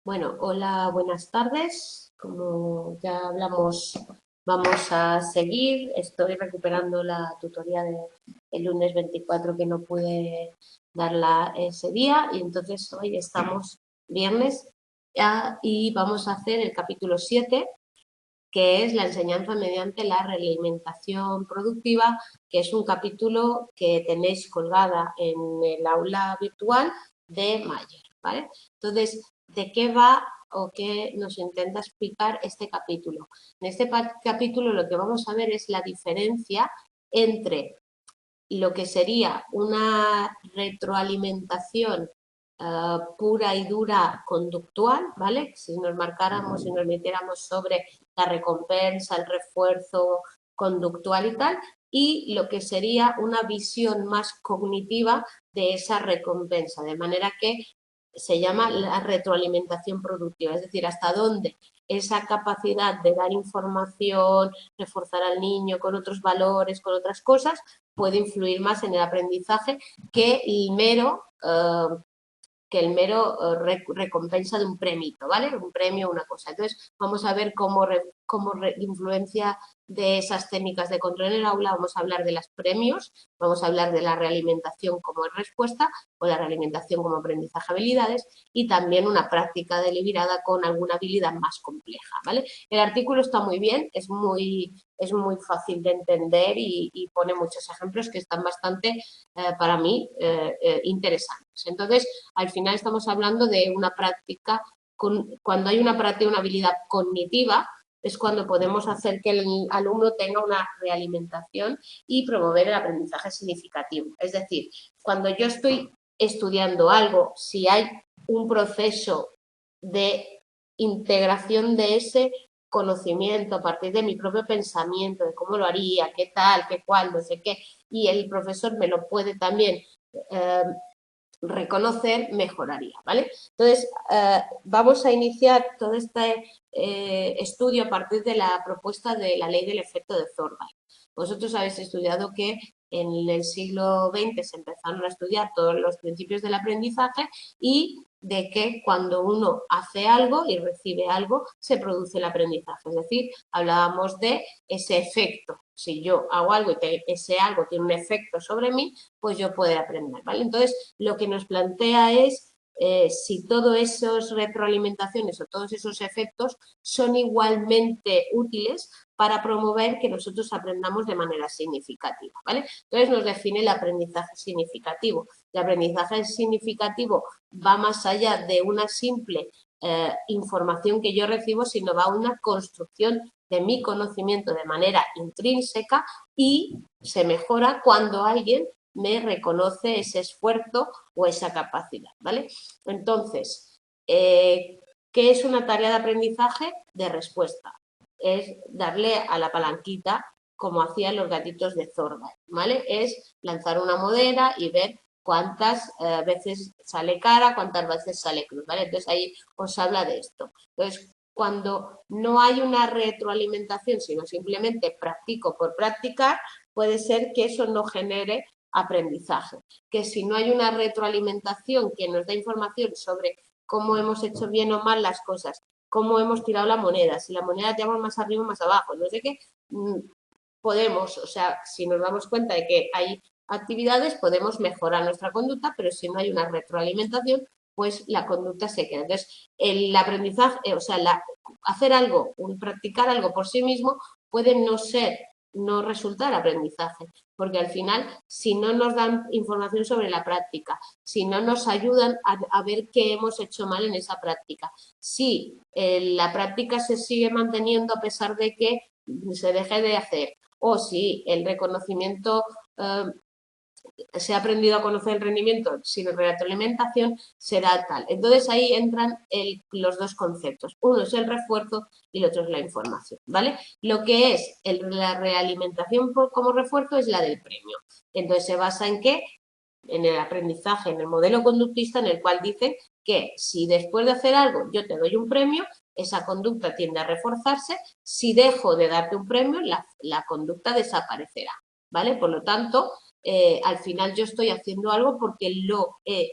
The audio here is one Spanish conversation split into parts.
Bueno, hola, buenas tardes. Como ya hablamos, vamos a seguir. Estoy recuperando la tutoría del lunes 24 que no pude darla ese día y entonces hoy estamos viernes y vamos a hacer el capítulo 7, que es la enseñanza mediante la realimentación productiva, que es un capítulo que tenéis colgada en el aula virtual de Mayer, ¿vale? Entonces, ¿de qué va o qué nos intenta explicar este capítulo? En este capítulo lo que vamos a ver es la diferencia entre lo que sería una retroalimentación pura y dura conductual, ¿vale? Si nos marcáramos y nos metiéramos sobre la recompensa, el refuerzo conductual y tal, y lo que sería una visión más cognitiva de esa recompensa, de manera que se llama la retroalimentación productiva, es decir, hasta dónde esa capacidad de dar información, reforzar al niño con otros valores, con otras cosas, puede influir más en el aprendizaje que el mero recompensa de un premio, ¿vale? Un premio, una cosa. Entonces, vamos a ver cómo influencia de esas técnicas de control en el aula. Vamos a hablar de los premios, vamos a hablar de la realimentación como respuesta o la realimentación como aprendizaje de habilidades y también una práctica deliberada con alguna habilidad más compleja, ¿vale? El artículo está muy bien, es muy fácil de entender y pone muchos ejemplos que están bastante, para mí, interesantes. Entonces, al final estamos hablando de una práctica, cuando hay una práctica, una habilidad cognitiva, es cuando podemos hacer que el alumno tenga una realimentación y promover el aprendizaje significativo. Es decir, cuando yo estoy estudiando algo, si hay un proceso de integración de ese conocimiento a partir de mi propio pensamiento, de cómo lo haría, qué tal, qué cuál, no sé qué, y el profesor me lo puede también eh, reconocer, mejoraría, ¿vale? Entonces, vamos a iniciar todo este estudio a partir de la propuesta de la ley del efecto de Thorndike. Vosotros habéis estudiado que en el siglo XX se empezaron a estudiar todos los principios del aprendizaje y de que cuando uno hace algo y recibe algo, se produce el aprendizaje. Es decir, hablábamos de ese efecto. Si yo hago algo y ese algo tiene un efecto sobre mí, pues yo puedo aprender, ¿vale? Entonces, lo que nos plantea es si todas esas retroalimentaciones o todos esos efectos son igualmente útiles para promover que nosotros aprendamos de manera significativa, ¿vale? Entonces nos define el aprendizaje significativo. El aprendizaje significativo va más allá de una simple información que yo recibo, sino va a una construcción de mi conocimiento de manera intrínseca y se mejora cuando alguien me reconoce ese esfuerzo o esa capacidad, ¿vale? Entonces, ¿qué es una tarea de aprendizaje? De respuesta. Es darle a la palanquita como hacían los gatitos de Thorndike, ¿vale? Es lanzar una moneda y ver cuántas veces sale cara, cuántas veces sale cruz, ¿vale? Entonces ahí os habla de esto. Entonces, cuando no hay una retroalimentación, sino simplemente practico por practicar, puede ser que eso no genere aprendizaje. Que si no hay una retroalimentación que nos da información sobre cómo hemos hecho bien o mal las cosas, cómo hemos tirado la moneda, si la moneda la tiramos más arriba o más abajo, no sé qué, podemos, o sea, si nos damos cuenta de que hay actividades, podemos mejorar nuestra conducta, pero si no hay una retroalimentación, pues la conducta se queda. Entonces, el aprendizaje, o sea, hacer algo, practicar algo por sí mismo puede no resultar aprendizaje, porque al final, si no nos dan información sobre la práctica, si no nos ayudan a ver qué hemos hecho mal en esa práctica, si la práctica se sigue manteniendo a pesar de que se deje de hacer, o si el reconocimiento se ha aprendido a conocer el rendimiento sin retroalimentación, será tal. Entonces ahí entran los dos conceptos. Uno es el refuerzo y el otro es la información, ¿vale? Lo que es la realimentación como refuerzo es la del premio. Entonces se basa en qué? En el aprendizaje, en el modelo conductista, en el cual dicen que si después de hacer algo yo te doy un premio, esa conducta tiende a reforzarse. Si dejo de darte un premio, la conducta desaparecerá, ¿vale? Por lo tanto, al final yo estoy haciendo algo porque lo he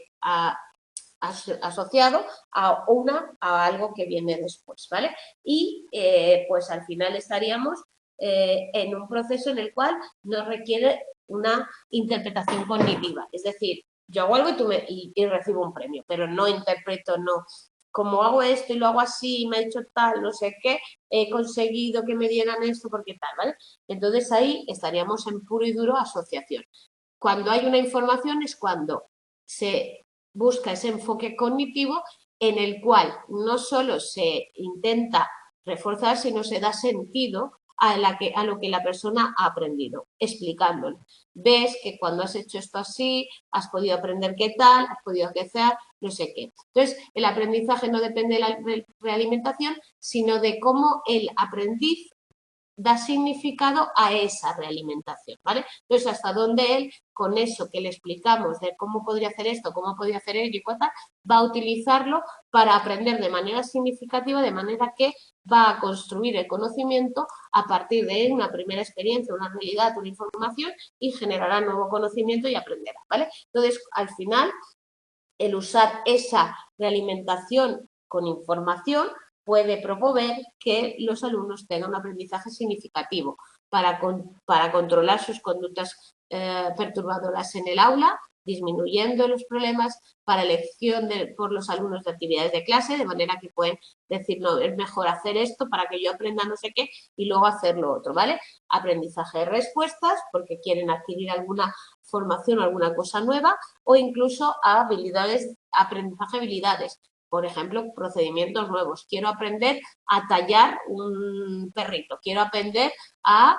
asociado a algo que viene después, ¿vale? Y pues al final estaríamos en un proceso en el cual nos requiere una interpretación cognitiva, es decir, yo hago algo y recibo un premio, pero no interpreto, no, como hago esto y lo hago así, me ha hecho tal, no sé qué, he conseguido que me dieran esto porque tal, ¿vale? Entonces ahí estaríamos en puro y duro asociación. Cuando hay una información es cuando se busca ese enfoque cognitivo en el cual no solo se intenta reforzar, sino se da sentido a lo que la persona ha aprendido, explicándolo. Ves que cuando has hecho esto así, has podido aprender qué tal, has podido hacer no sé qué. Entonces, el aprendizaje no depende de la realimentación, sino de cómo el aprendiz da significado a esa realimentación, ¿vale? Entonces, hasta donde él, con eso que le explicamos de cómo podría hacer esto, cómo podría hacer ello y cuántas, va a utilizarlo para aprender de manera significativa, de manera que va a construir el conocimiento a partir de una primera experiencia, una realidad, una información y generará nuevo conocimiento y aprenderá, ¿vale? Entonces, al final, el usar esa realimentación con información puede promover que los alumnos tengan un aprendizaje significativo para controlar sus conductas perturbadoras en el aula, disminuyendo los problemas para elección por los alumnos de actividades de clase, de manera que pueden decir, no, es mejor hacer esto para que yo aprenda no sé qué y luego hacer lo otro, ¿vale? Aprendizaje de respuestas, porque quieren adquirir alguna formación o alguna cosa nueva, o incluso a habilidades, aprendizaje de habilidades. Por ejemplo, procedimientos nuevos. Quiero aprender a tallar un perrito. Quiero aprender a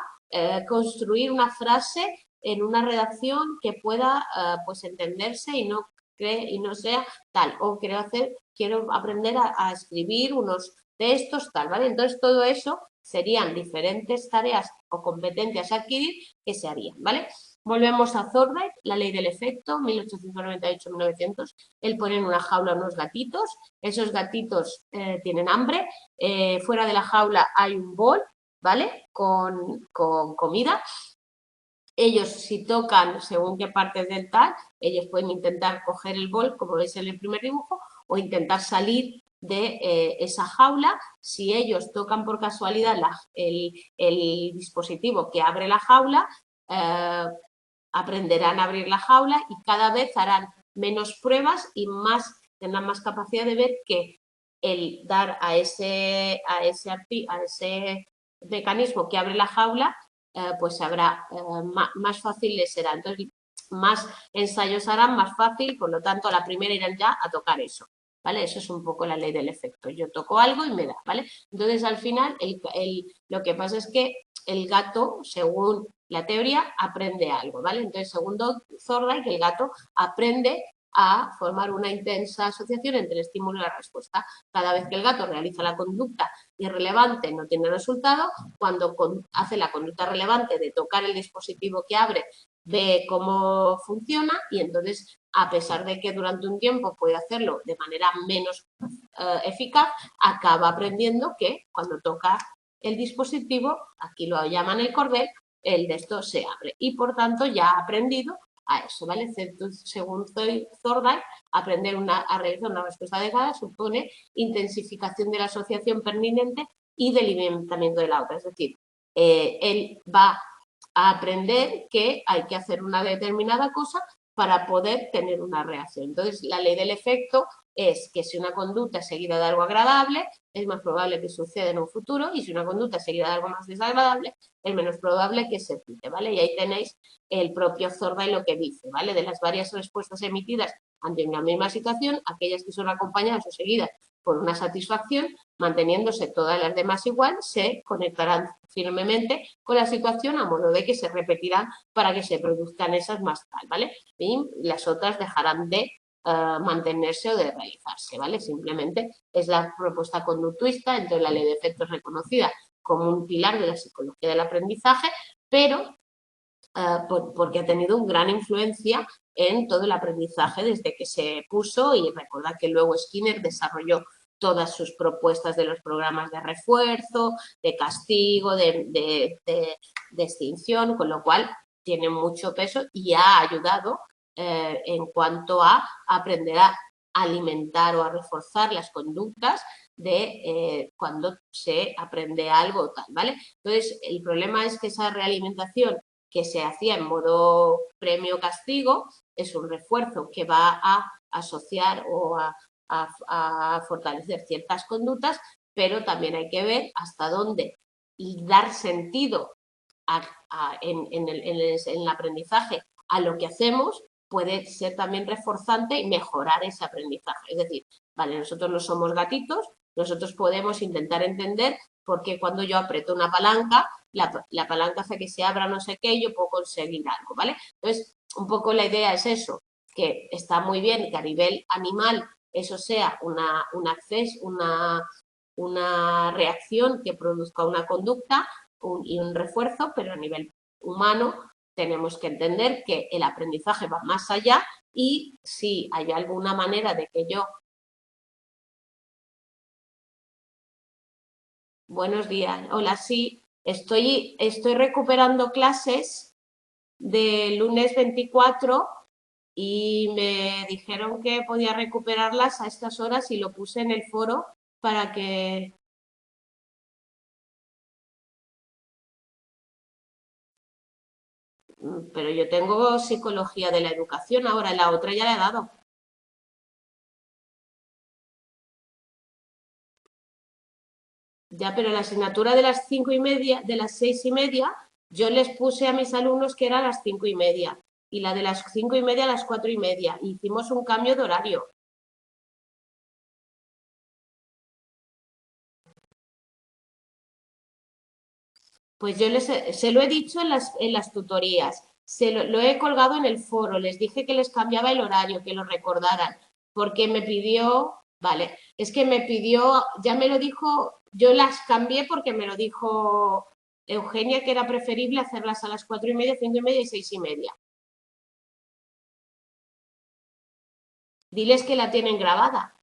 construir una frase en una redacción que pueda pues entenderse y no sea tal. O quiero aprender a escribir unos textos, tal, ¿vale? Entonces, todo eso serían diferentes tareas o competencias a adquirir que se harían, ¿vale? Volvemos a Thorndike, la ley del efecto, 1898-1900. Él pone en una jaula unos gatitos, esos gatitos tienen hambre, fuera de la jaula hay un bol, ¿vale? Con comida. Ellos, si tocan según qué partes del tal, ellos pueden intentar coger el bol, como veis en el primer dibujo, o intentar salir de esa jaula. Si ellos tocan por casualidad el dispositivo que abre la jaula, aprenderán a abrir la jaula y cada vez harán menos pruebas y tendrán más capacidad de ver que el dar a ese mecanismo que abre la jaula, pues habrá más fácil les será. Entonces, más ensayos harán, más fácil, por lo tanto, a la primera irán ya a tocar eso, ¿vale? Eso es un poco la ley del efecto. Yo toco algo y me da, ¿vale? Entonces, al final, lo que pasa es que el gato, según la teoría, aprende algo, ¿vale? Entonces, según Thorndike, el gato aprende a formar una intensa asociación entre el estímulo y la respuesta. Cada vez que el gato realiza la conducta irrelevante no tiene resultado, cuando hace la conducta relevante de tocar el dispositivo que abre, ve cómo funciona y entonces, a pesar de que durante un tiempo puede hacerlo de manera menos eficaz, acaba aprendiendo que cuando toca el dispositivo, aquí lo llaman el cordel, el de esto se abre y por tanto ya ha aprendido a eso, ¿vale? Según Thorndike, aprender a realizar una respuesta adecuada supone intensificación de la asociación permanente y delimitamiento de la otra. Es decir, él va a aprender que hay que hacer una determinada cosa para poder tener una reacción. Entonces, la ley del efecto es que si una conducta es seguida de algo agradable, es más probable que suceda en un futuro, y si una conducta es seguida de algo más desagradable, es menos probable que se repite, ¿vale? Y ahí tenéis el propio Thorndike lo que dice, ¿vale? De las varias respuestas emitidas ante una misma situación, aquellas que son acompañadas o seguidas por una satisfacción, manteniéndose todas las demás igual, se conectarán firmemente con la situación a modo de que se repetirán para que se produzcan esas más tal, ¿vale? Y las otras dejarán de mantenerse o de realizarse, ¿vale? Simplemente es la propuesta conductuista, entonces la ley de efectos reconocida como un pilar de la psicología del aprendizaje, pero porque ha tenido una gran influencia en todo el aprendizaje desde que se puso, y recordad que luego Skinner desarrolló todas sus propuestas de los programas de refuerzo, de castigo, de extinción, con lo cual tiene mucho peso y ha ayudado en cuanto a aprender alimentar o a reforzar las conductas de cuando se aprende algo tal, ¿vale? Entonces, el problema es que esa realimentación que se hacía en modo premio-castigo es un refuerzo que va a asociar o a fortalecer ciertas conductas, pero también hay que ver hasta dónde y dar sentido en el aprendizaje a lo que hacemos puede ser también reforzante y mejorar ese aprendizaje. Es decir, vale, nosotros no somos gatitos, nosotros podemos intentar entender por qué cuando yo aprieto una palanca, la palanca hace que se abra no sé qué y yo puedo conseguir algo, ¿vale? Entonces, un poco la idea es eso, que está muy bien que a nivel animal eso sea un acceso, una reacción que produzca una conducta y un refuerzo, pero a nivel humano tenemos que entender que el aprendizaje va más allá y si hay alguna manera de que yo... Buenos días. Hola, sí, estoy recuperando clases del lunes 24 y me dijeron que podía recuperarlas a estas horas y lo puse en el foro para que... Pero yo tengo psicología de la educación ahora, la otra ya la he dado. Ya, pero la asignatura de las 5:30, de las 6:30, yo les puse a mis alumnos que era a las 5:30 y la de las 5:30 a las 4:30. Hicimos un cambio de horario. Pues yo se lo he dicho en las tutorías, lo he colgado en el foro, les dije que les cambiaba el horario, que lo recordaran, porque me pidió, vale, es que me pidió, ya me lo dijo, yo las cambié porque me lo dijo Eugenia que era preferible hacerlas a las 4:30, 5:30 y 6:30. Diles que la tienen grabada.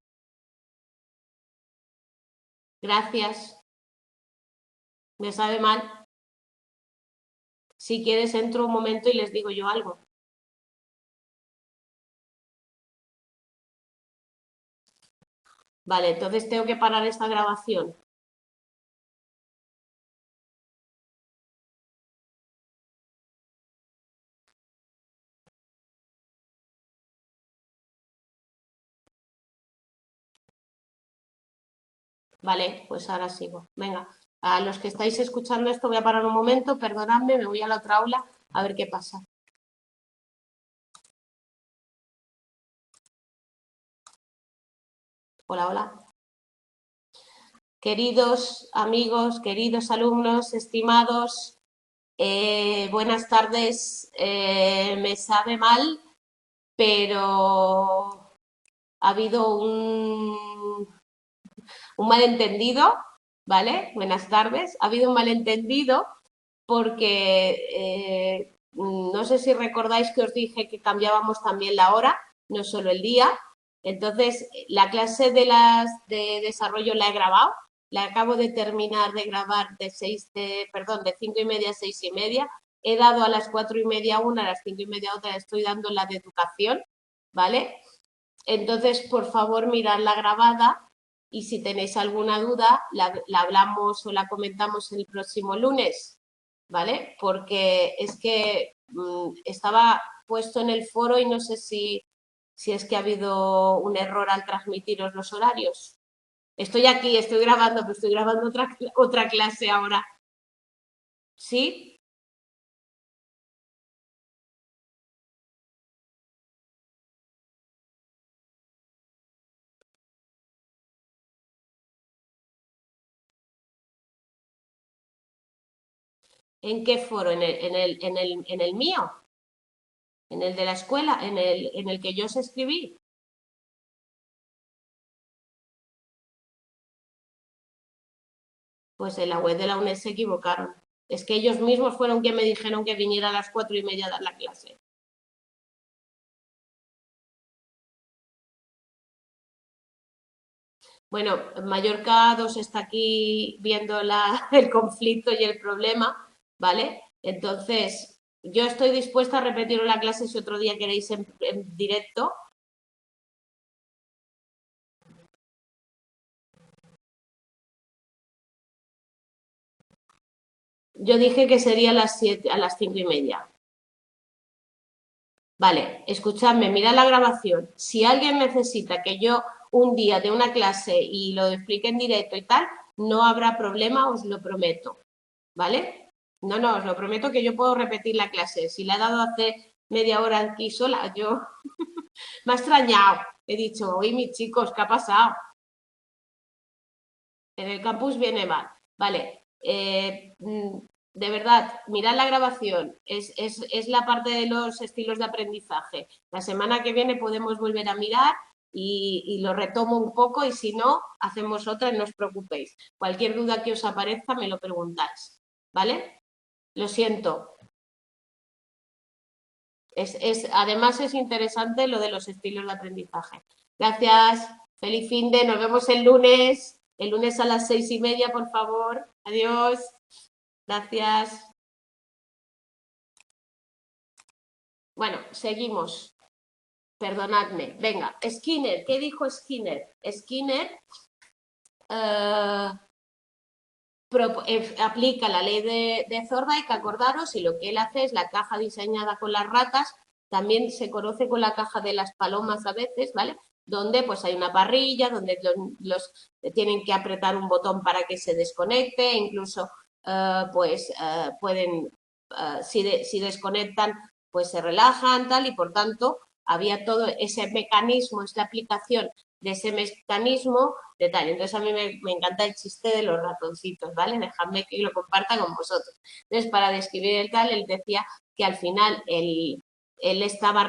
Gracias. Me sabe mal. Si quieres entro un momento y les digo yo algo. Vale, entonces tengo que parar esta grabación. Vale, pues ahora sigo. Venga, a los que estáis escuchando esto voy a parar un momento, perdonadme, me voy a la otra aula a ver qué pasa. Hola, hola. Queridos amigos, queridos alumnos, estimados, buenas tardes. Me sabe mal, pero ha habido un malentendido, ¿vale? Buenas tardes. Ha habido un malentendido porque no sé si recordáis que os dije que cambiábamos también la hora, no solo el día. Entonces, la clase de desarrollo la he grabado, la acabo de terminar de grabar de 5:30 a 6:30. He dado a las 4:30 una, a las 5:30 otra, estoy dando la de educación, ¿vale? Entonces, por favor, mirad la grabada y si tenéis alguna duda, la hablamos o la comentamos el próximo lunes, ¿vale? Porque es que estaba puesto en el foro y no sé si es que ha habido un error al transmitiros los horarios. Estoy aquí, estoy grabando, pero estoy grabando otra clase ahora. ¿Sí? ¿En qué foro? ¿En el mío? ¿En el de la escuela? ¿En el que yo os escribí? Pues en la web de la UNED se equivocaron. Es que ellos mismos fueron quienes me dijeron que viniera a las 4:30 a dar la clase. Bueno, Mallorca 2 está aquí viendo el conflicto y el problema, ¿vale? Entonces, yo estoy dispuesta a repetir la clase si otro día queréis en directo. Yo dije que sería a las 5:30. Vale, escuchadme, mirad la grabación. Si alguien necesita que yo un día de una clase y lo explique en directo y tal, no habrá problema, os lo prometo. ¿Vale? No, os lo prometo que yo puedo repetir la clase. Si la he dado hace media hora aquí sola, yo me ha extrañado. He dicho, oye, mis chicos, ¿qué ha pasado? En el campus viene mal. Vale. De verdad, mirad la grabación. Es la parte de los estilos de aprendizaje. La semana que viene podemos volver a mirar y lo retomo un poco y si no, hacemos otra y no os preocupéis. Cualquier duda que os aparezca me lo preguntáis. ¿Vale? Lo siento. Además es interesante lo de los estilos de aprendizaje. Gracias, feliz fin de, nos vemos el lunes a las 6:30, por favor. Adiós, gracias. Bueno, seguimos. Perdonadme. Venga, Skinner, ¿qué dijo Skinner? Skinner aplica la ley de Thorndike, acordaros, y lo que él hace es la caja diseñada con las ratas, también se conoce con la caja de las palomas a veces, ¿vale? Donde pues hay una parrilla, donde los tienen que apretar un botón para que se desconecte, incluso pueden, si desconectan, pues se relajan, tal, y por tanto había todo ese mecanismo, esta aplicación de ese mecanismo de tal. Entonces a mí me encanta el chiste de los ratoncitos, ¿vale? Dejadme que lo comparta con vosotros. Entonces, para describir el tal, él decía que al final él estaba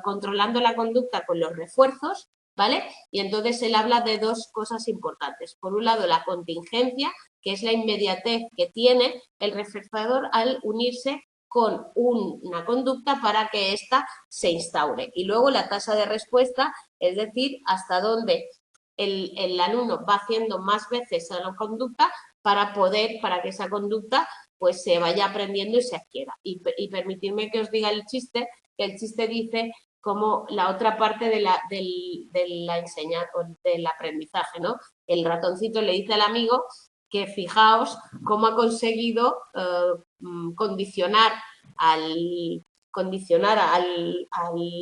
controlando la conducta con los refuerzos, ¿vale? Y entonces él habla de dos cosas importantes. Por un lado, la contingencia, que es la inmediatez que tiene el reforzador al unirse con una conducta para que ésta se instaure. Y luego la tasa de respuesta, es decir, hasta dónde el alumno va haciendo más veces la conducta para que esa conducta pues se vaya aprendiendo y se adquiera. Y permitidme que os diga el chiste, que el chiste dice como la otra parte de la enseñanza, del aprendizaje, ¿no? El ratoncito le dice al amigo que fijaos cómo ha conseguido condicionar al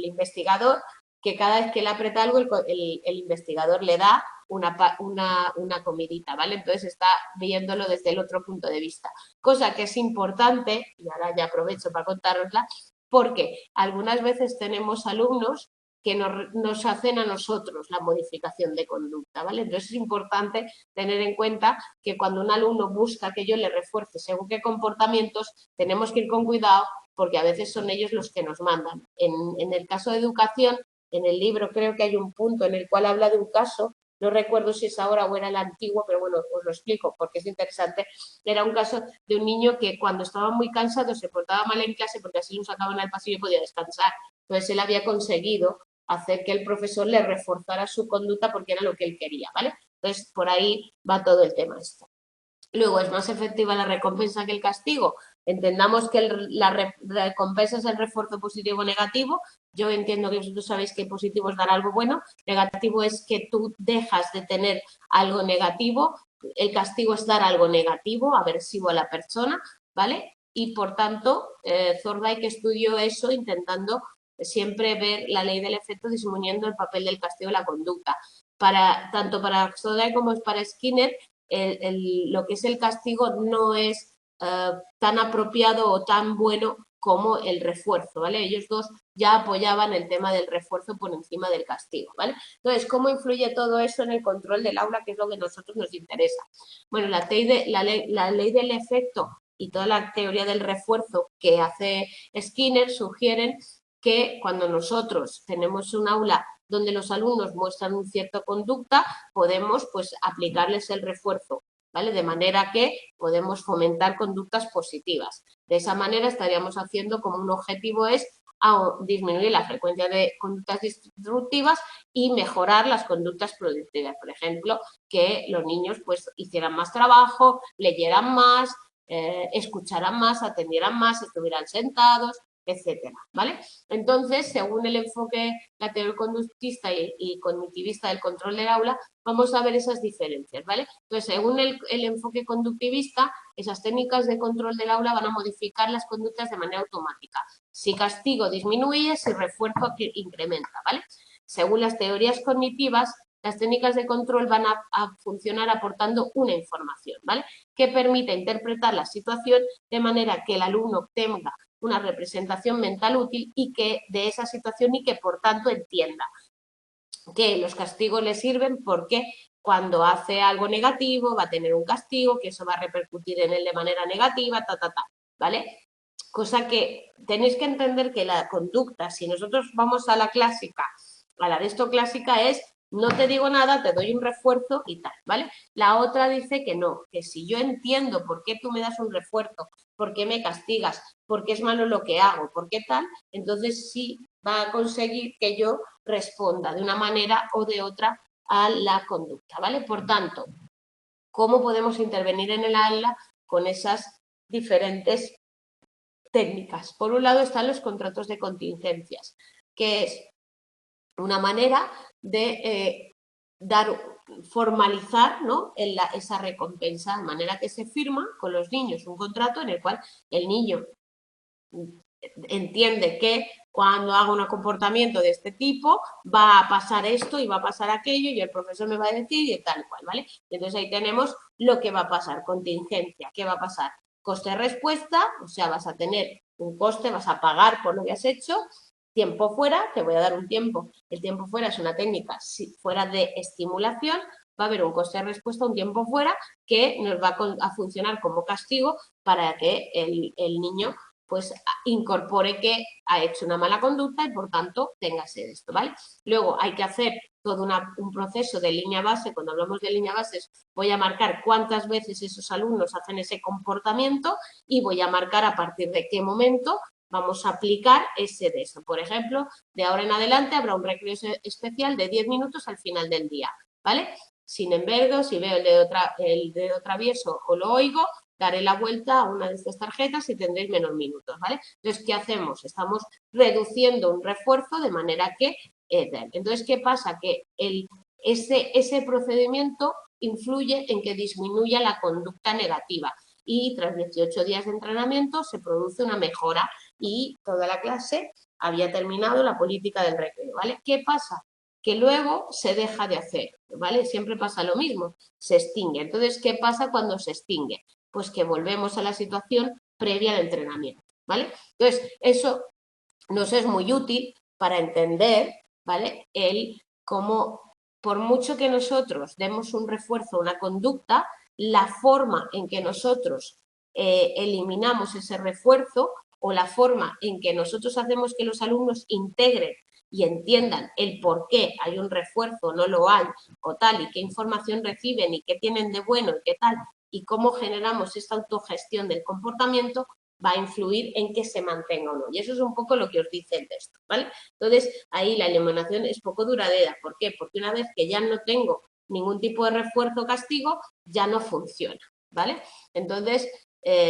investigador, que cada vez que le aprieta algo el investigador le da una comidita, ¿vale? Entonces está viéndolo desde el otro punto de vista. Cosa que es importante, y ahora ya aprovecho para contárosla, porque algunas veces tenemos alumnos que nos hacen a nosotros la modificación de conducta, ¿vale? Entonces es importante tener en cuenta que cuando un alumno busca que yo le refuerce según qué comportamientos, tenemos que ir con cuidado porque a veces son ellos los que nos mandan. En el caso de educación, en el libro creo que hay un punto en el cual habla de un caso, no recuerdo si es ahora o era el antiguo, pero bueno, os lo explico porque es interesante. Era un caso de un niño que cuando estaba muy cansado se portaba mal en clase porque así lo sacaban al pasillo y podía descansar. Entonces él había conseguido hacer que el profesor le reforzara su conducta porque era lo que él quería, ¿vale? Entonces por ahí va todo el tema esto. Luego, ¿es más efectiva la recompensa que el castigo? Entendamos que la recompensa es el refuerzo positivo o negativo. Yo entiendo que vosotros sabéis que positivo es dar algo bueno, negativo es que tú dejas de tener algo negativo, el castigo es dar algo negativo, aversivo a la persona, ¿vale? Y por tanto, Thorndike estudió eso intentando siempre ver la ley del efecto disminuyendo el papel del castigo en la conducta. Tanto para Thorndike como para Skinner, lo que es el castigo no es tan apropiado o tan bueno como el refuerzo, ¿vale? Ellos dos ya apoyaban el tema del refuerzo por encima del castigo, ¿vale? Entonces, ¿cómo influye todo eso en el control del aula, que es lo que a nosotros nos interesa? Bueno, la ley del efecto y toda la teoría del refuerzo que hace Skinner sugieren que cuando nosotros tenemos un aula donde los alumnos muestran una cierta conducta, podemos pues aplicarles el refuerzo, ¿vale? De manera que podemos fomentar conductas positivas. De esa manera estaríamos haciendo como un objetivo es disminuir la frecuencia de conductas destructivas y mejorar las conductas productivas. Por ejemplo, que los niños pues hicieran más trabajo, leyeran más, escucharan más, atendieran más, estuvieran sentados, etcétera, ¿vale? Entonces, según el enfoque la teoría conductista y cognitivista del control del aula, vamos a ver esas diferencias, ¿vale? Entonces, según el enfoque conductivista, esas técnicas de control del aula van a modificar las conductas de manera automática. Si castigo disminuye, si refuerzo incrementa, ¿vale? Según las teorías cognitivas, las técnicas de control van a funcionar aportando una información, ¿vale? Que permite interpretar la situación de manera que el alumno obtenga una representación mental útil y que de esa situación y que por tanto entienda que los castigos le sirven porque cuando hace algo negativo va a tener un castigo, que eso va a repercutir en él de manera negativa, ¿vale? Cosa que tenéis que entender que la conducta, si nosotros vamos a la clásica, a la de esto clásica es no te digo nada, te doy un refuerzo y tal, ¿vale? La otra dice que no, que si yo entiendo por qué tú me das un refuerzo, por qué me castigas, por qué es malo lo que hago, por qué tal, entonces sí va a conseguir que yo responda de una manera o de otra a la conducta, ¿vale? Por tanto, ¿cómo podemos intervenir en el aula con esas diferentes técnicas? Por un lado están los contratos de contingencias, que es una manera de formalizar, ¿no?, esa recompensa, de manera que se firma con los niños un contrato en el cual el niño entiende que cuando haga un comportamiento de este tipo va a pasar esto y va a pasar aquello y el profesor me va a decir y tal cual, ¿vale? Entonces ahí tenemos lo que va a pasar, contingencia, ¿qué va a pasar? Coste-respuesta, o sea, vas a tener un coste, vas a pagar por lo que has hecho, tiempo fuera, te voy a dar un tiempo, el tiempo fuera es una técnica fuera de estimulación, va a haber un coste de respuesta, un tiempo fuera, que nos va a funcionar como castigo para que el niño pues incorpore que ha hecho una mala conducta y por tanto tenga sed de esto, ¿vale? Luego hay que hacer todo un proceso de línea base. Cuando hablamos de línea base voy a marcar cuántas veces esos alumnos hacen ese comportamiento y voy a marcar a partir de qué momento vamos a aplicar ese de eso. Por ejemplo, de ahora en adelante habrá un recreo especial de 10 minutos al final del día, ¿vale? Sin embargo, si veo el dedo travieso o lo oigo, daré la vuelta a una de estas tarjetas y tendréis menos minutos, ¿vale? Entonces, ¿qué hacemos? Estamos reduciendo un refuerzo de manera que... entonces, ¿qué pasa? Que ese procedimiento influye en que disminuya la conducta negativa y tras 18 días de entrenamiento se produce una mejora y toda la clase había terminado la política del recreo, ¿vale? ¿Qué pasa? Que luego se deja de hacer, ¿vale? Siempre pasa lo mismo, se extingue. Entonces, ¿qué pasa cuando se extingue? Pues que volvemos a la situación previa al entrenamiento, ¿vale? Entonces, eso nos es muy útil para entender, ¿vale?, el cómo, por mucho que nosotros demos un refuerzo a una conducta, la forma en que nosotros eliminamos ese refuerzo o la forma en que nosotros hacemos que los alumnos integren y entiendan el por qué hay un refuerzo, no lo hay, o tal, y qué información reciben y qué tienen de bueno y qué tal, y cómo generamos esta autogestión del comportamiento, va a influir en que se mantenga o no. Y eso es un poco lo que os dice el texto, ¿vale? Entonces, ahí la eliminación es poco duradera. ¿Por qué? Porque una vez que ya no tengo ningún tipo de refuerzo o castigo, ya no funciona, ¿vale? Entonces,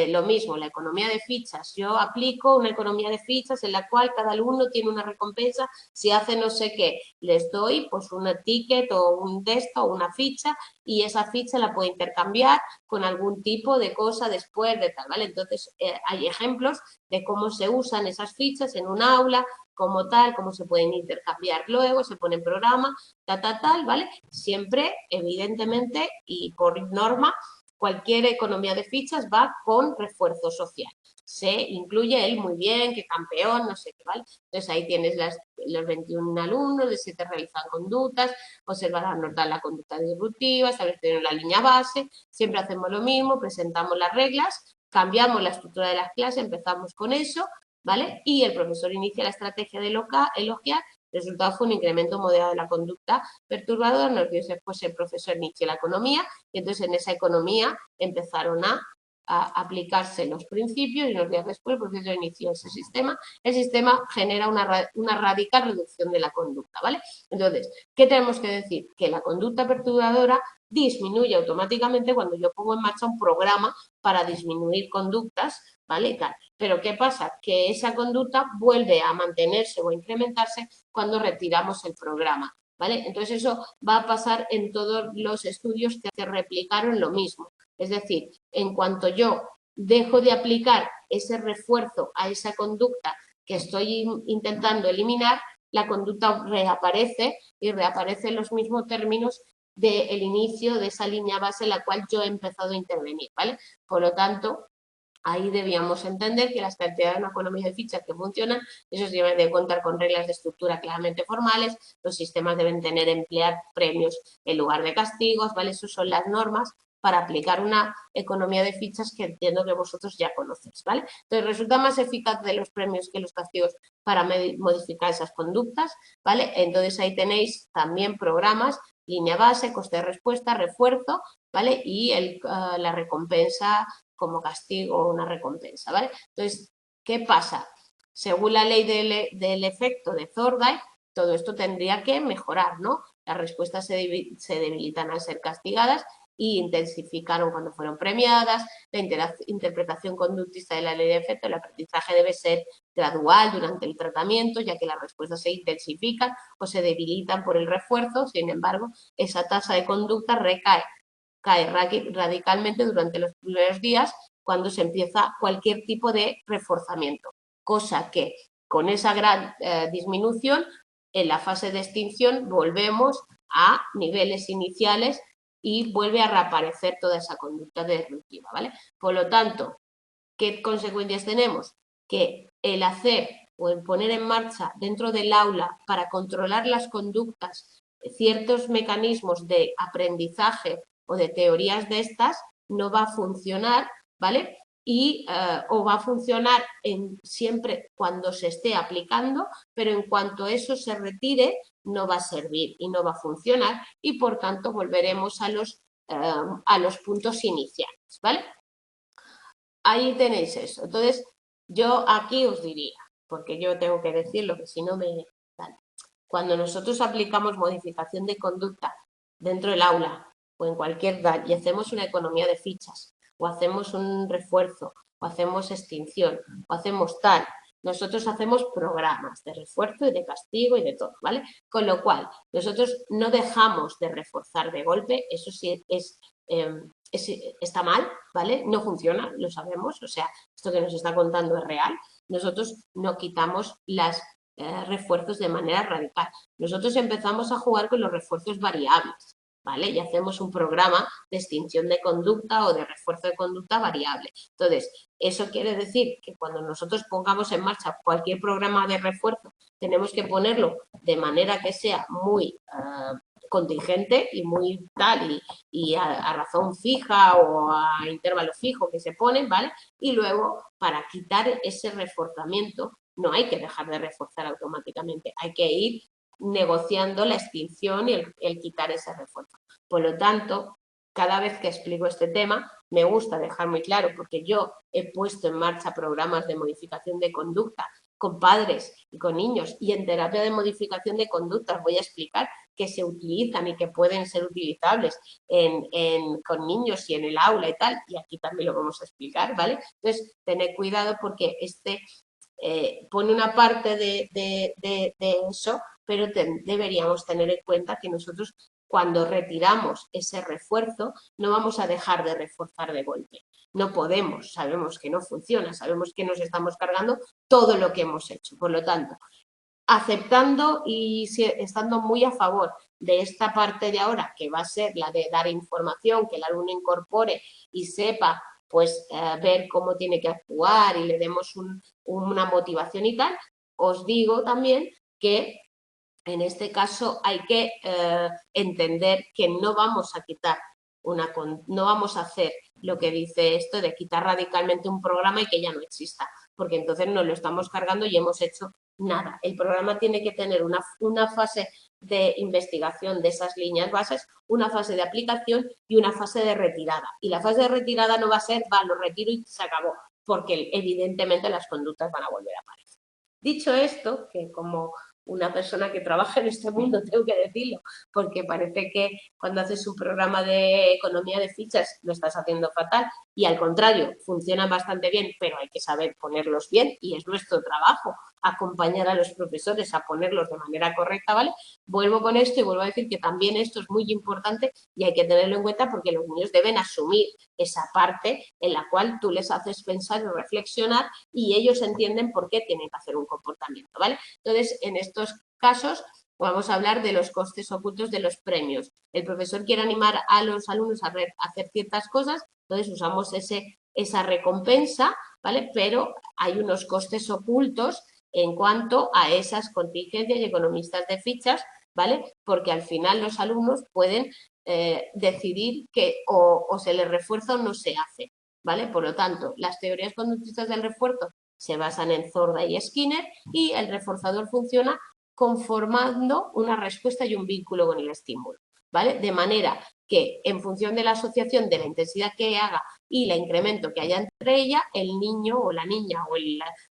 lo mismo, la economía de fichas. Yo aplico una economía de fichas en la cual cada alumno tiene una recompensa. Si hace no sé qué, les doy pues un ticket o un texto o una ficha y esa ficha la puedo intercambiar con algún tipo de cosa después de tal, ¿vale? Entonces, hay ejemplos de cómo se usan esas fichas en un aula, como tal, cómo se pueden intercambiar luego, se pone en programa, tal, ¿vale? Siempre, evidentemente, y por norma, cualquier economía de fichas va con refuerzo social. Se incluye el muy bien, que campeón, no sé qué, ¿vale? Entonces ahí tienes los 21 alumnos, de 7 realizan conductas, observar notar la conducta disruptiva, establecer la línea base, siempre hacemos lo mismo, presentamos las reglas, cambiamos la estructura de las clases, empezamos con eso, ¿vale? Y el profesor inicia la estrategia de elogiar. El resultado fue un incremento moderado de la conducta perturbadora. Nos dio después el profesor inició la economía y entonces en esa economía empezaron a aplicarse los principios y unos días después el profesor inició ese sistema. El sistema genera una radical reducción de la conducta, ¿vale? Entonces, ¿qué tenemos que decir? Que la conducta perturbadora disminuye automáticamente cuando yo pongo en marcha un programa para disminuir conductas, ¿vale? Y tal. Pero ¿qué pasa? Que esa conducta vuelve a mantenerse o a incrementarse cuando retiramos el programa, ¿vale? Entonces eso va a pasar en todos los estudios que replicaron lo mismo. Es decir, en cuanto yo dejo de aplicar ese refuerzo a esa conducta que estoy intentando eliminar, la conducta reaparece y reaparece en los mismos términos del inicio de esa línea base en la cual yo he empezado a intervenir, ¿vale? Por lo tanto, ahí debíamos entender que las cantidades de una economía de fichas que funcionan, esos deben de contar con reglas de estructura claramente formales, los sistemas deben tener emplear premios en lugar de castigos, ¿vale? Esas son las normas para aplicar una economía de fichas que entiendo que vosotros ya conocéis, ¿vale? Entonces, resulta más eficaz de los premios que los castigos para modificar esas conductas, ¿vale? Entonces, ahí tenéis también programas, línea base, coste de respuesta, refuerzo, ¿vale? Y la recompensa como castigo o una recompensa, ¿vale? Entonces, ¿qué pasa? Según la ley del efecto de Thorndike, todo esto tendría que mejorar, ¿no? Las respuestas se debilitan al ser castigadas y intensificaron cuando fueron premiadas, la interpretación conductista de la ley de efecto, el aprendizaje debe ser gradual durante el tratamiento, ya que las respuestas se intensifican o se debilitan por el refuerzo, sin embargo, esa tasa de conducta cae radicalmente durante los primeros días cuando se empieza cualquier tipo de reforzamiento, cosa que con esa gran disminución en la fase de extinción volvemos a niveles iniciales y vuelve a reaparecer toda esa conducta disruptiva, ¿vale? Por lo tanto, ¿qué consecuencias tenemos? Que el hacer o el poner en marcha dentro del aula para controlar las conductas ciertos mecanismos de aprendizaje o de teorías de estas no va a funcionar, ¿vale? O va a funcionar siempre cuando se esté aplicando, pero en cuanto eso se retire, no va a servir y no va a funcionar y por tanto volveremos a los puntos iniciales, ¿vale? Ahí tenéis eso. Entonces, yo aquí os diría, porque yo tengo que decirlo, que si no me... Cuando nosotros aplicamos modificación de conducta dentro del aula o en cualquier DAL y hacemos una economía de fichas o hacemos un refuerzo o hacemos extinción o hacemos tal, nosotros hacemos programas de refuerzo y de castigo y de todo, ¿vale? Con lo cual, nosotros no dejamos de reforzar de golpe, eso sí está mal, ¿vale? No funciona, lo sabemos, o sea, esto que nos está contando es real. Nosotros no quitamos las refuerzos de manera radical. Nosotros empezamos a jugar con los refuerzos variables, ¿vale? Y hacemos un programa de extinción de conducta o de refuerzo de conducta variable. Entonces, eso quiere decir que cuando nosotros pongamos en marcha cualquier programa de refuerzo, tenemos que ponerlo de manera que sea muy contingente y muy tal y a razón fija o a intervalo fijo que se pone, ¿vale? Y luego, para quitar ese reforzamiento, no hay que dejar de reforzar automáticamente, hay que ir negociando la extinción y el quitar ese refuerzo. Por lo tanto, cada vez que explico este tema, me gusta dejar muy claro, porque yo he puesto en marcha programas de modificación de conducta con padres y con niños, y en terapia de modificación de conductas voy a explicar que se utilizan y que pueden ser utilizables con niños y en el aula y tal, y aquí también lo vamos a explicar, ¿vale? Entonces, tened cuidado porque pone una parte de eso, pero deberíamos tener en cuenta que nosotros cuando retiramos ese refuerzo no vamos a dejar de reforzar de golpe. No podemos, sabemos que no funciona, sabemos que nos estamos cargando todo lo que hemos hecho. Por lo tanto, aceptando y estando muy a favor de esta parte de ahora, que va a ser la de dar información, que el alumno incorpore y sepa pues ver cómo tiene que actuar y le demos una motivación y tal, os digo también que en este caso hay que entender que no vamos a quitar no vamos a hacer lo que dice esto de quitar radicalmente un programa y que ya no exista, porque entonces nos lo estamos cargando y hemos hecho nada. El programa tiene que tener una fase de investigación de esas líneas bases, una fase de aplicación y una fase de retirada. Y la fase de retirada no va a ser, lo retiro y se acabó, porque evidentemente las conductas van a volver a aparecer. Dicho esto, que como una persona que trabaja en este mundo, tengo que decirlo, porque parece que cuando haces un programa de economía de fichas lo estás haciendo fatal y al contrario, funcionan bastante bien, pero hay que saber ponerlos bien y es nuestro trabajo acompañar a los profesores a ponerlos de manera correcta, ¿vale? Vuelvo con esto y vuelvo a decir que también esto es muy importante y hay que tenerlo en cuenta porque los niños deben asumir esa parte en la cual tú les haces pensar y reflexionar y ellos entienden por qué tienen que hacer un comportamiento, ¿vale? Entonces, en estos casos vamos a hablar de los costes ocultos de los premios. El profesor quiere animar a los alumnos a hacer ciertas cosas, entonces usamos esa recompensa, ¿vale? Pero hay unos costes ocultos en cuanto a esas contingencias y economistas de fichas, ¿vale? Porque al final los alumnos pueden decidir que o se les refuerza o no se hace, ¿vale? Por lo tanto, las teorías conductistas del refuerzo se basan en Zorda y Skinner y el reforzador funciona conformando una respuesta y un vínculo con el estímulo, ¿vale? De manera que en función de la asociación de la intensidad que haga y el incremento que haya entre ella, el niño o la niña o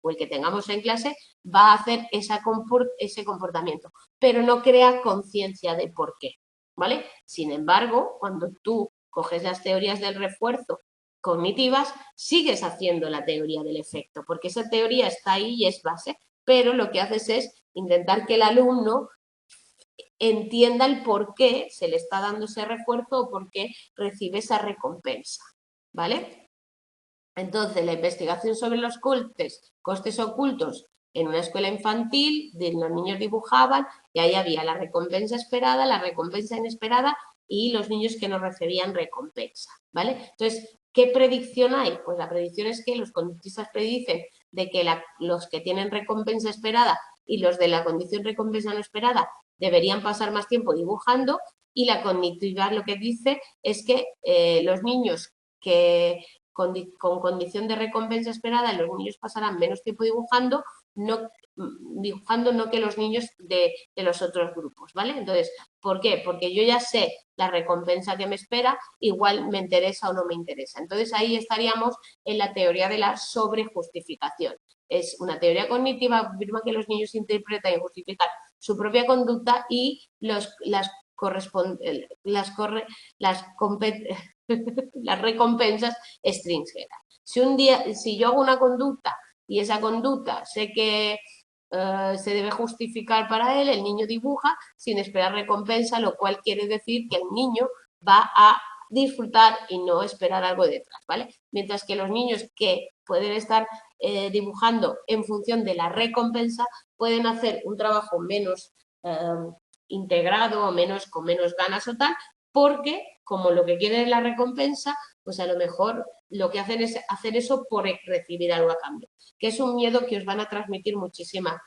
el que tengamos en clase va a hacer ese comportamiento, pero no crea conciencia de por qué, ¿vale? Sin embargo, cuando tú coges las teorías del refuerzo cognitivas, sigues haciendo la teoría del efecto, porque esa teoría está ahí y es base, pero lo que haces es intentar que el alumno entienda el por qué se le está dando ese refuerzo o por qué recibe esa recompensa, ¿vale? Entonces, la investigación sobre los costes ocultos en una escuela infantil, los niños dibujaban y ahí había la recompensa esperada, la recompensa inesperada y los niños que no recibían recompensa, ¿vale? Entonces, ¿qué predicción hay? Pues la predicción es que los conductistas predicen de que los que tienen recompensa esperada y los de la condición recompensa no esperada deberían pasar más tiempo dibujando y la cognitiva lo que dice es que los niños que con condición de recompensa esperada los niños pasarán menos tiempo dibujando, no que los niños de los otros grupos, ¿vale? Entonces, ¿por qué? Porque yo ya sé la recompensa que me espera, igual me interesa o no me interesa. Entonces, ahí estaríamos en la teoría de la sobrejustificación. Es una teoría cognitiva, afirma que los niños interpretan y justifican su propia conducta y las recompensas extrinseras. Si yo hago una conducta y esa conducta sé que se debe justificar para él, el niño dibuja sin esperar recompensa, lo cual quiere decir que el niño va a disfrutar y no esperar algo detrás, ¿vale? Mientras que los niños que pueden estar dibujando en función de la recompensa pueden hacer un trabajo menos integrado o con menos ganas o tal, porque como lo que quieren es la recompensa, pues a lo mejor lo que hacen es hacer eso por recibir algo a cambio, que es un miedo que os van a transmitir muchísimas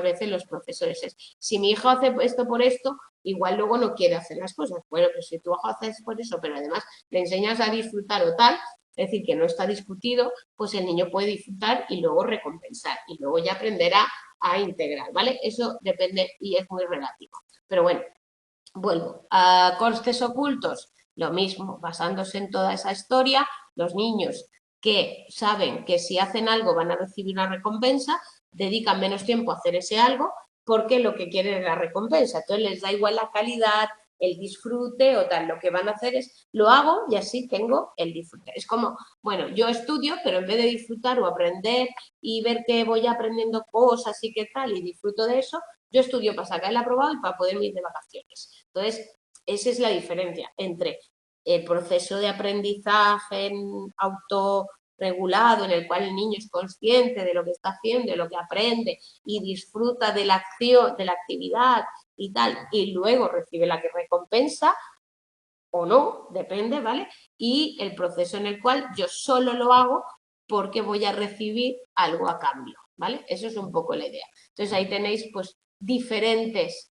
veces los profesores. Si mi hijo hace esto por esto, igual luego no quiere hacer las cosas. Bueno, pues si tu hijo hace por eso, pero además le enseñas a disfrutar o tal, es decir, que no está discutido, pues el niño puede disfrutar y luego recompensar y luego ya aprenderá a integrar, ¿vale? Eso depende y es muy relativo. Pero bueno, vuelvo a costes ocultos, lo mismo, basándose en toda esa historia, los niños que saben que si hacen algo van a recibir una recompensa, dedican menos tiempo a hacer ese algo porque lo que quieren es la recompensa. Entonces les da igual la calidad, el disfrute o tal. Lo que van a hacer es, lo hago y así tengo el disfrute. Es como, bueno, yo estudio, pero en vez de disfrutar o aprender y ver que voy aprendiendo cosas y qué tal y disfruto de eso, yo estudio para sacar el aprobado y para poder ir de vacaciones. Entonces, esa es la diferencia entre el proceso de aprendizaje autorregulado en el cual el niño es consciente de lo que está haciendo, de lo que aprende y disfruta de la acción, de la actividad y tal, y luego recibe la que recompensa o no, depende, ¿vale? Y el proceso en el cual yo solo lo hago porque voy a recibir algo a cambio, ¿vale? Eso es un poco la idea. Entonces ahí tenéis pues diferentes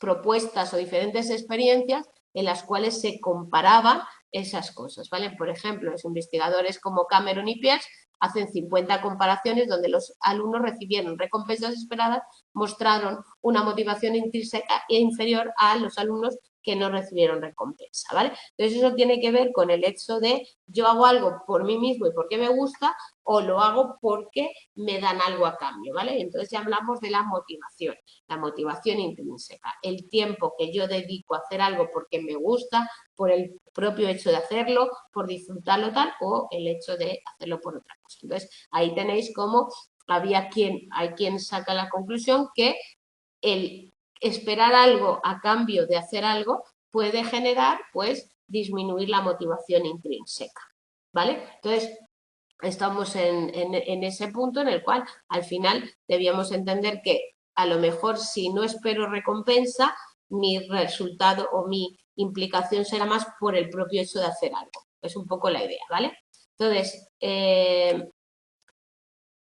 propuestas o diferentes experiencias en las cuales se comparaban esas cosas, ¿vale? Por ejemplo, los investigadores como Cameron y Pierce hacen 50 comparaciones donde los alumnos recibieron recompensas esperadas, mostraron una motivación intrínseca e inferior a los alumnos que no recibieron recompensa, ¿vale? Entonces eso tiene que ver con el hecho de yo hago algo por mí mismo y porque me gusta o lo hago porque me dan algo a cambio, ¿vale? Entonces ya hablamos de la motivación intrínseca, el tiempo que yo dedico a hacer algo porque me gusta, por el propio hecho de hacerlo, por disfrutarlo tal, o el hecho de hacerlo por otra cosa. Entonces ahí tenéis cómo hay quien saca la conclusión que el esperar algo a cambio de hacer algo puede generar, pues, disminuir la motivación intrínseca, ¿vale? Entonces, estamos en ese punto en el cual al final debíamos entender que a lo mejor si no espero recompensa, mi resultado o mi implicación será más por el propio hecho de hacer algo. Es un poco la idea, ¿vale? Entonces,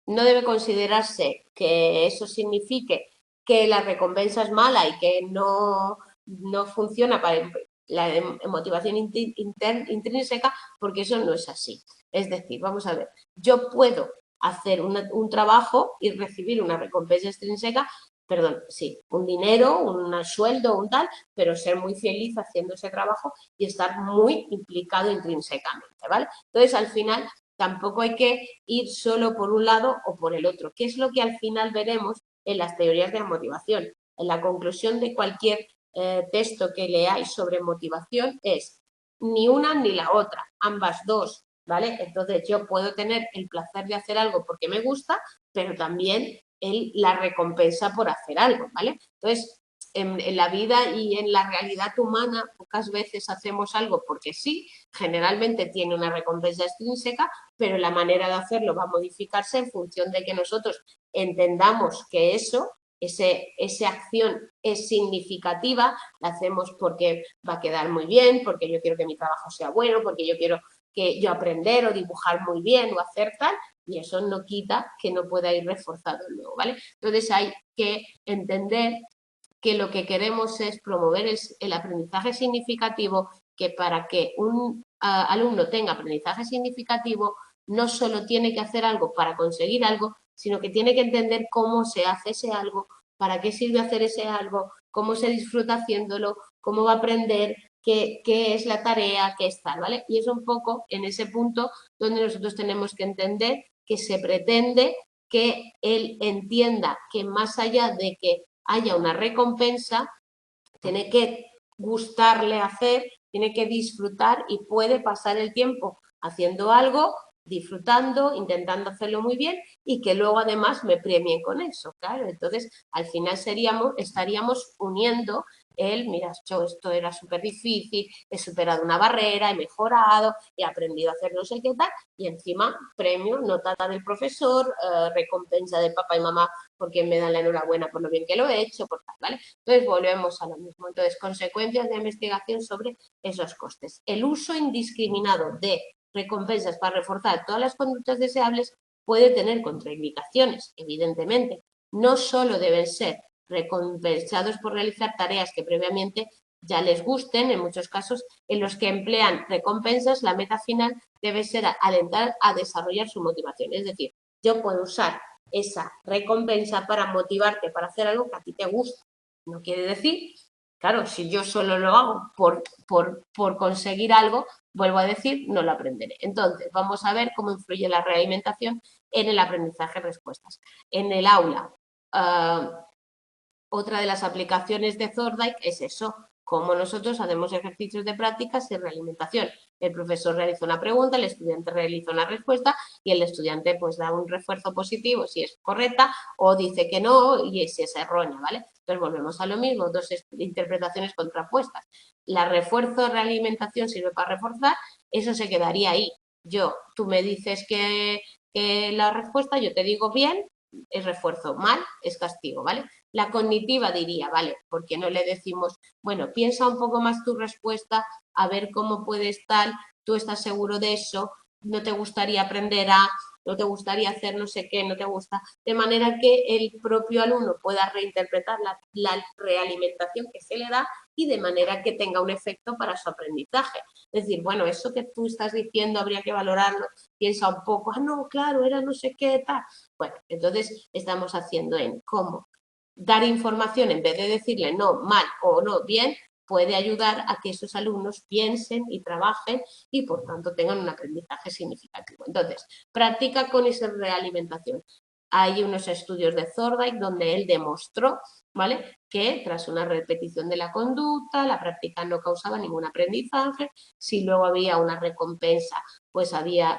no debe considerarse que eso signifique que la recompensa es mala y que no funciona para la motivación intrínseca, porque eso no es así. Es decir, vamos a ver, yo puedo hacer un trabajo y recibir una recompensa extrínseca, perdón, sí, un dinero, un sueldo, un tal, pero ser muy feliz haciendo ese trabajo y estar muy implicado intrínsecamente, ¿vale? Entonces, al final, tampoco hay que ir solo por un lado o por el otro, que es lo que al final veremos en las teorías de la motivación. En la conclusión de cualquier texto que leáis sobre motivación es ni una ni la otra, ambas dos, ¿vale? Entonces yo puedo tener el placer de hacer algo porque me gusta, pero también la recompensa por hacer algo, ¿vale? Entonces, en la vida y en la realidad humana pocas veces hacemos algo porque sí, generalmente tiene una recompensa extrínseca, pero la manera de hacerlo va a modificarse en función de que nosotros entendamos que esa acción es significativa, la hacemos porque va a quedar muy bien, porque yo quiero que mi trabajo sea bueno, porque yo quiero que yo aprender o dibujar muy bien o hacer tal, y eso no quita que no pueda ir reforzado luego, ¿vale? Entonces hay que entender que lo que queremos es promover el aprendizaje significativo, que para que un alumno tenga aprendizaje significativo no solo tiene que hacer algo para conseguir algo, sino que tiene que entender cómo se hace ese algo, para qué sirve hacer ese algo, cómo se disfruta haciéndolo, cómo va a aprender, qué es la tarea, qué es tal, ¿vale? Y es un poco en ese punto donde nosotros tenemos que entender que se pretende que él entienda que más allá de que haya una recompensa, tiene que gustarle hacer, tiene que disfrutar y puede pasar el tiempo haciendo algo, disfrutando, intentando hacerlo muy bien y que luego además me premien con eso, claro. Entonces, al final estaríamos uniendo mira, esto era súper difícil, he superado una barrera, he mejorado, he aprendido a hacer no sé qué tal, y encima premio, nota del profesor, recompensa de papá y mamá porque me dan la enhorabuena por lo bien que lo he hecho, por tal, ¿vale? Entonces volvemos a lo mismo. Entonces, consecuencias de investigación sobre esos costes. El uso indiscriminado de recompensas para reforzar todas las conductas deseables puede tener contraindicaciones, evidentemente. No solo deben ser recompensados por realizar tareas que previamente ya les gusten, en muchos casos en los que emplean recompensas, la meta final debe ser alentar a desarrollar su motivación. Es decir, yo puedo usar esa recompensa para motivarte para hacer algo que a ti te gusta. No quiere decir, claro, si yo solo lo hago por conseguir algo, vuelvo a decir, no lo aprenderé. Entonces, vamos a ver cómo influye la realimentación en el aprendizaje de respuestas. En el aula, otra de las aplicaciones de Thorndike es eso, cómo nosotros hacemos ejercicios de prácticas y realimentación. El profesor realiza una pregunta, el estudiante realiza una respuesta y el estudiante pues da un refuerzo positivo si es correcta o dice que no y si es errónea, ¿vale? Entonces volvemos a lo mismo, dos interpretaciones contrapuestas. La refuerzo, realimentación sirve para reforzar, eso se quedaría ahí. Tú me dices que la respuesta, yo te digo bien, es refuerzo, mal es castigo, ¿vale? La cognitiva diría, vale, ¿por qué no le decimos, bueno, piensa un poco más tu respuesta, a ver cómo puede estar, tú estás seguro de eso, no te gustaría aprender no te gustaría hacer no sé qué, no te gusta, de manera que el propio alumno pueda reinterpretar la realimentación que se le da y de manera que tenga un efecto para su aprendizaje. Es decir, bueno, eso que tú estás diciendo habría que valorarlo, piensa un poco, no, claro, era no sé qué, tal. Bueno, entonces estamos haciendo en cómo dar información en vez de decirle no, mal o no, bien, puede ayudar a que esos alumnos piensen y trabajen y por tanto tengan un aprendizaje significativo. Entonces, práctica con esa realimentación. Hay unos estudios de Thorndike donde él demostró, ¿vale?, que tras una repetición de la conducta, la práctica no causaba ningún aprendizaje. Si luego había una recompensa, pues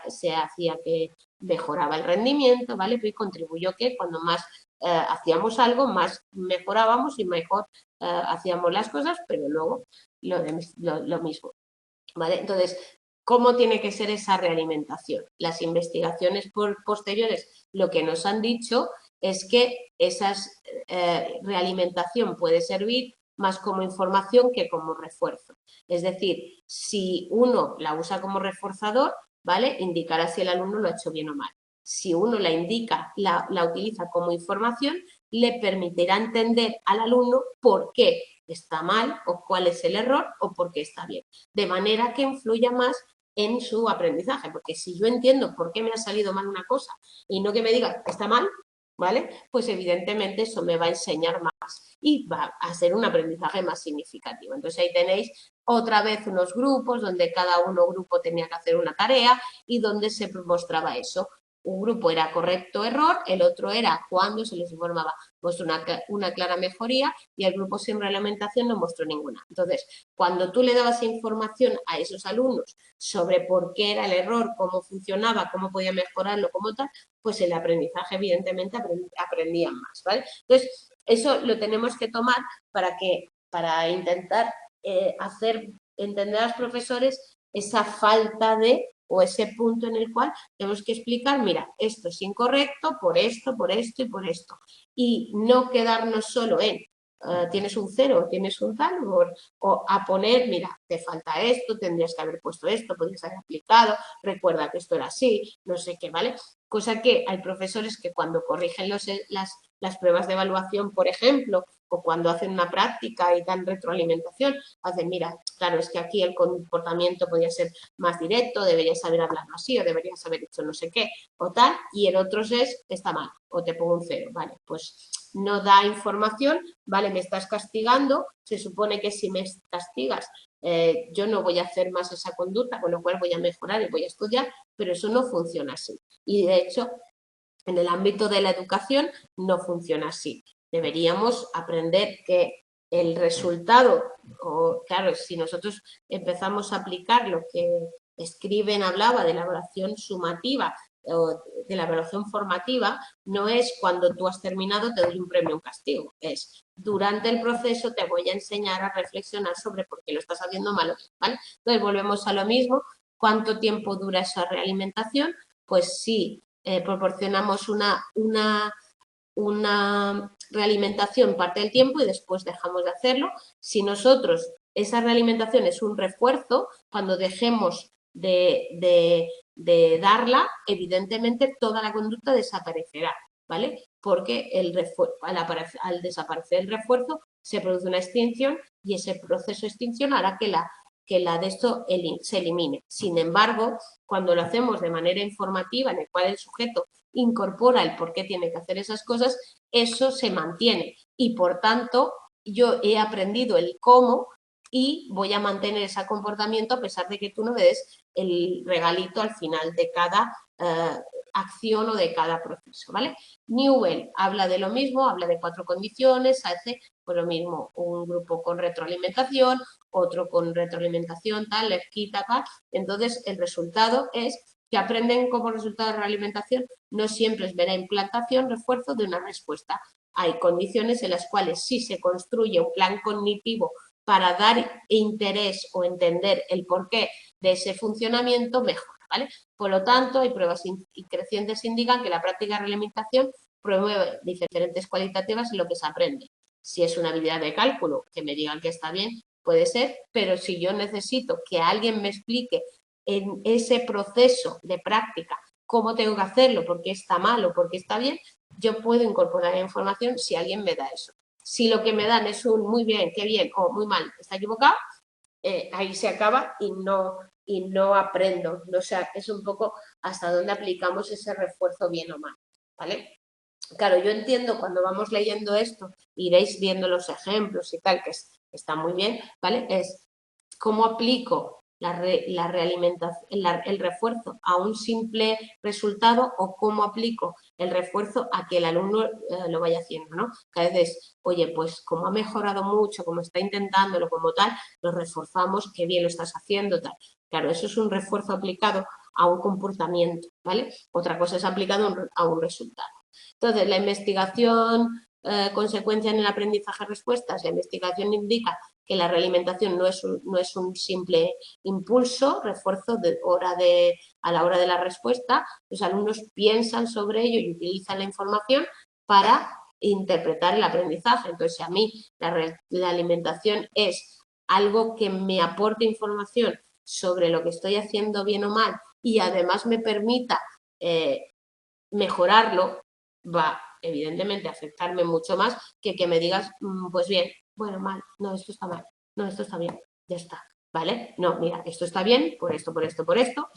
se hacía que mejoraba el rendimiento, ¿vale? Pues contribuyó que cuando más hacíamos algo, más mejorábamos y mejor hacíamos las cosas, pero luego lo mismo, ¿vale? Entonces, ¿cómo tiene que ser esa realimentación? Las investigaciones posteriores lo que nos han dicho es que esa realimentación puede servir más como información que como refuerzo. Es decir, si uno la usa como reforzador, ¿vale?, indicará si el alumno lo ha hecho bien o mal. Si uno la utiliza como información, le permitirá entender al alumno por qué está mal o cuál es el error o por qué está bien. De manera que influya más en su aprendizaje, porque si yo entiendo por qué me ha salido mal una cosa y no que me diga que está mal, ¿vale?, pues evidentemente eso me va a enseñar más y va a ser un aprendizaje más significativo. Entonces ahí tenéis otra vez unos grupos donde cada grupo tenía que hacer una tarea y donde se mostraba eso. Un grupo era correcto error, el otro era cuando se les informaba, mostró una clara mejoría y el grupo sin reglamentación no mostró ninguna. Entonces, cuando tú le dabas información a esos alumnos sobre por qué era el error, cómo funcionaba, cómo podía mejorarlo, cómo tal, pues el aprendizaje evidentemente aprendían más, ¿vale? Entonces, eso lo tenemos que tomar para intentar hacer entender a los profesores esa falta de o ese punto en el cual tenemos que explicar, mira, esto es incorrecto por esto y por esto. Y no quedarnos solo en tienes un 0, tienes un tal, o a poner, mira, te falta esto, tendrías que haber puesto esto, podrías haber aplicado, recuerda que esto era así, no sé qué, ¿vale? Cosa que hay profesores que cuando corrigen las pruebas de evaluación, por ejemplo, o cuando hacen una práctica y dan retroalimentación, hacen, mira, claro, es que aquí el comportamiento podría ser más directo, deberías haber hablado así, o deberías haber hecho no sé qué, o tal, y en otros está mal, o te pongo un 0, ¿vale? Pues no da información, ¿vale? Me estás castigando, se supone que si me castigas yo no voy a hacer más esa conducta, con lo cual voy a mejorar y voy a estudiar, pero eso no funciona así. Y de hecho, en el ámbito de la educación no funciona así. Deberíamos aprender que el resultado, claro, si nosotros empezamos a aplicar lo que Scriven hablaba de la evaluación sumativa o de la evaluación formativa, no es cuando tú has terminado te doy un premio o un castigo, es durante el proceso te voy a enseñar a reflexionar sobre por qué lo estás haciendo mal, ¿vale? Entonces volvemos a lo mismo, ¿cuánto tiempo dura esa realimentación? Pues sí, proporcionamos una realimentación parte del tiempo y después dejamos de hacerlo. Si nosotros, esa realimentación es un refuerzo, cuando dejemos de darla, evidentemente toda la conducta desaparecerá, ¿vale? Porque al desaparecer el refuerzo se produce una extinción y ese proceso de extinción hará que la de esto se elimine. Sin embargo, cuando lo hacemos de manera informativa, en el cual el sujeto incorpora el por qué tiene que hacer esas cosas, eso se mantiene y por tanto yo he aprendido el cómo y voy a mantener ese comportamiento a pesar de que tú no me des el regalito al final de cada acción o de cada proceso, ¿vale? Newell habla de lo mismo, habla de 4 condiciones, hace pues lo mismo, un grupo con retroalimentación, otro con retroalimentación, tal, les quita, tal. Entonces, el resultado es que aprenden como resultado de realimentación no siempre es mera implantación, refuerzo de una respuesta. Hay condiciones en las cuales sí se construye un plan cognitivo para dar interés o entender el porqué de ese funcionamiento, mejor, ¿vale? Por lo tanto, hay pruebas crecientes que indican que la práctica de realimentación promueve diferentes cualitativas en lo que se aprende. Si es una habilidad de cálculo, que me digan que está bien, puede ser, pero si yo necesito que alguien me explique en ese proceso de práctica cómo tengo que hacerlo, por qué está mal o por qué está bien, yo puedo incorporar la información si alguien me da eso. Si lo que me dan es un muy bien, qué bien o muy mal, está equivocado, ahí se acaba y no aprendo. O sea, es un poco hasta dónde aplicamos ese refuerzo bien o mal, ¿vale? Claro, yo entiendo cuando vamos leyendo esto, iréis viendo los ejemplos y tal, que está muy bien, ¿vale? Es cómo aplico el refuerzo a un simple resultado o cómo aplico el refuerzo a que el alumno lo vaya haciendo, ¿no? Que a veces, oye, pues como ha mejorado mucho, como está intentándolo, como tal, lo reforzamos, qué bien lo estás haciendo, tal. Claro, eso es un refuerzo aplicado a un comportamiento, ¿vale? Otra cosa es aplicado a un resultado. Entonces, la investigación, consecuencia en el aprendizaje-respuestas, la investigación indica que la realimentación no es un simple impulso, refuerzo a la hora de la respuesta. Los alumnos piensan sobre ello y utilizan la información para interpretar el aprendizaje. Entonces, si a mí la alimentación es algo que me aporte información sobre lo que estoy haciendo bien o mal y además me permita mejorarlo, va evidentemente a afectarme mucho más que me digas, pues bien, bueno, mal, no, esto está mal, no, esto está bien, ya está, ¿vale? No, mira, esto está bien, por esto, esto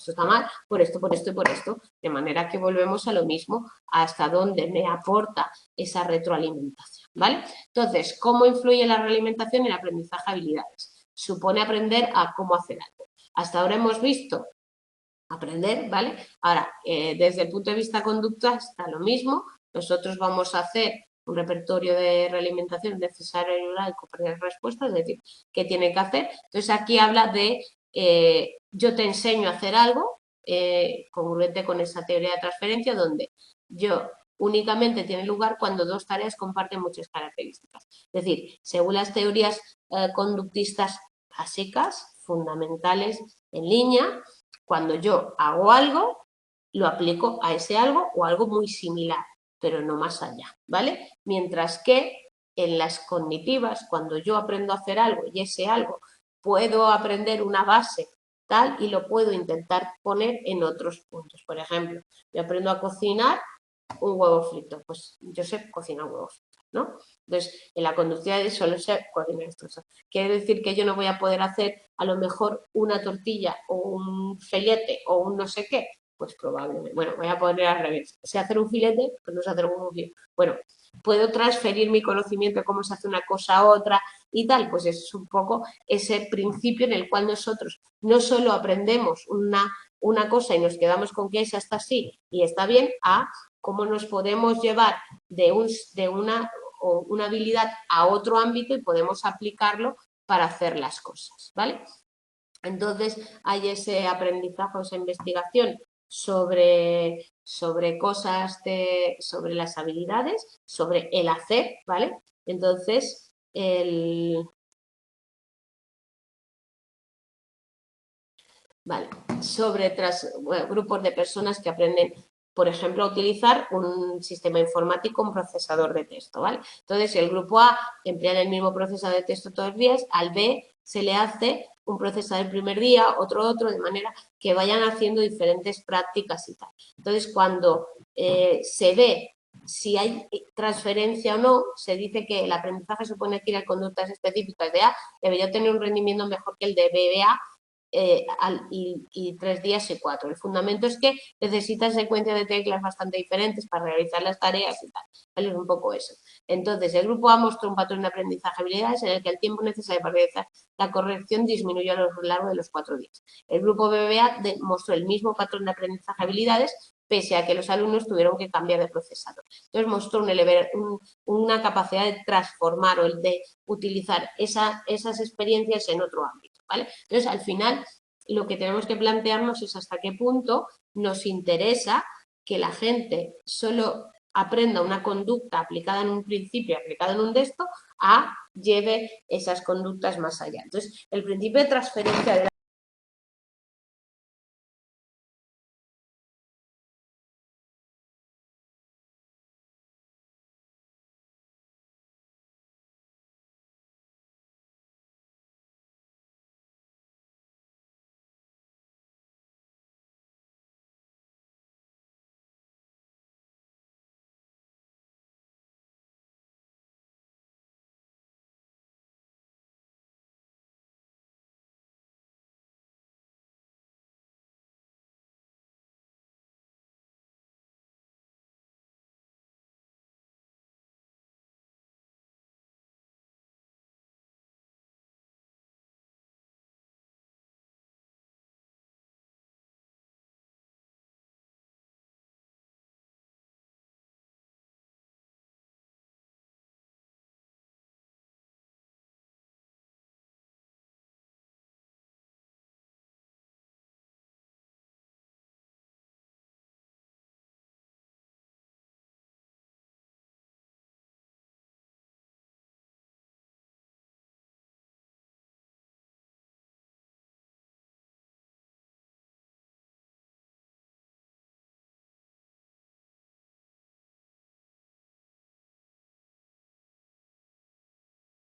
está mal, por esto y por esto, de manera que volvemos a lo mismo, hasta donde me aporta esa retroalimentación, ¿vale? Entonces, ¿cómo influye la realimentación en el aprendizaje de habilidades? Supone aprender a cómo hacer algo. Hasta ahora hemos visto aprender, ¿vale? Ahora, desde el punto de vista conducta está lo mismo. Nosotros vamos a hacer un repertorio de realimentación necesario y comprender respuestas, es decir, qué tiene que hacer. Entonces, aquí habla de yo te enseño a hacer algo congruente con esa teoría de transferencia, donde yo únicamente tiene lugar cuando dos tareas comparten muchas características. Es decir, según las teorías conductistas básicas, fundamentales, en línea, cuando yo hago algo, lo aplico a ese algo o algo muy similar, pero no más allá, ¿vale? Mientras que en las cognitivas, cuando yo aprendo a hacer algo y ese algo puedo aprender una base tal y lo puedo intentar poner en otros puntos. Por ejemplo, yo aprendo a cocinar un huevo frito, pues yo sé cocinar huevos fritos, ¿no? Entonces, en la conductividad solo sé cocinar esto. Quiere decir que yo no voy a poder hacer a lo mejor una tortilla o un filete o un no sé qué, pues probablemente. Bueno, voy a poner al revés. Sé hacer un filete, pues no sé hacer un huevo frito. Bueno, puedo transferir mi conocimiento de cómo se hace una cosa a otra y tal, pues es un poco ese principio en el cual nosotros no solo aprendemos una cosa y nos quedamos con que esa está así y está bien, a cómo nos podemos llevar de una habilidad a otro ámbito y podemos aplicarlo para hacer las cosas, ¿vale? Entonces, hay ese aprendizaje, esa investigación sobre cosas, sobre las habilidades, sobre el hacer, ¿vale? Entonces, vale, sobre grupos de personas que aprenden, por ejemplo, a utilizar un sistema informático, un procesador de texto, ¿vale? Entonces, si el grupo A emplea el mismo procesador de texto todos los días, al B se le hace un procesador el primer día, otro, de manera que vayan haciendo diferentes prácticas y tal. Entonces, cuando se ve si hay transferencia o no, se dice que el aprendizaje supone adquirir conductas específicas de A, debería tener un rendimiento mejor que el de BBA, y 3 días y 4. El fundamento es que necesitas secuencia de teclas bastante diferentes para realizar las tareas y tal. ¿Vale? Es un poco eso. Entonces, el grupo A mostró un patrón de aprendizaje de habilidades en el que el tiempo necesario para realizar la corrección disminuyó a lo largo de los 4 días. El grupo BBA mostró el mismo patrón de aprendizaje de habilidades pese a que los alumnos tuvieron que cambiar de procesador. Entonces, mostró una capacidad de transformar o de utilizar esas experiencias en otro ámbito, ¿vale? Entonces, al final, lo que tenemos que plantearnos es hasta qué punto nos interesa que la gente solo aprenda una conducta aplicada en un principio, aplicada en un texto, a lleve esas conductas más allá. Entonces, el principio de transferencia de